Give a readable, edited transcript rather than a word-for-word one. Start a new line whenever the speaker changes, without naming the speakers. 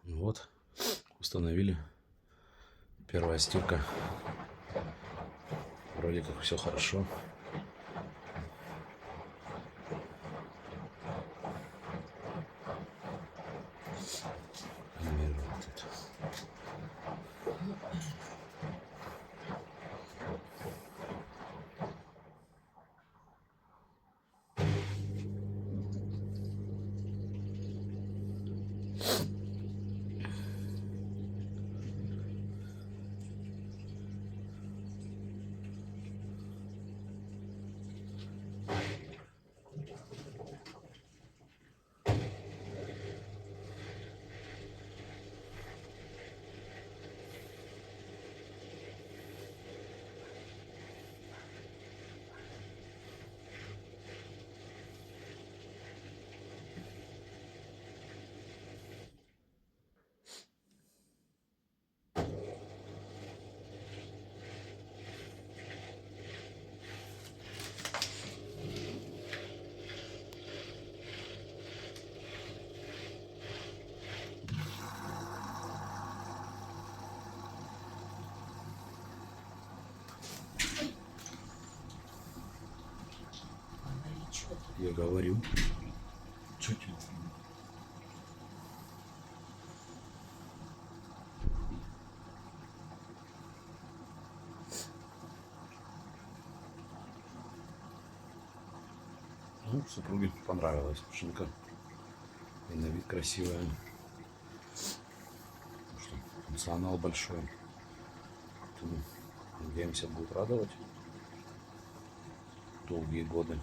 Вот, установили. Первая стирка. Вроде как все хорошо. Я говорю. Чуть. Ну, супруге понравилась машинка. И на вид красивая. Потому что функционал большой. Надеемся, будет радовать долгие годы.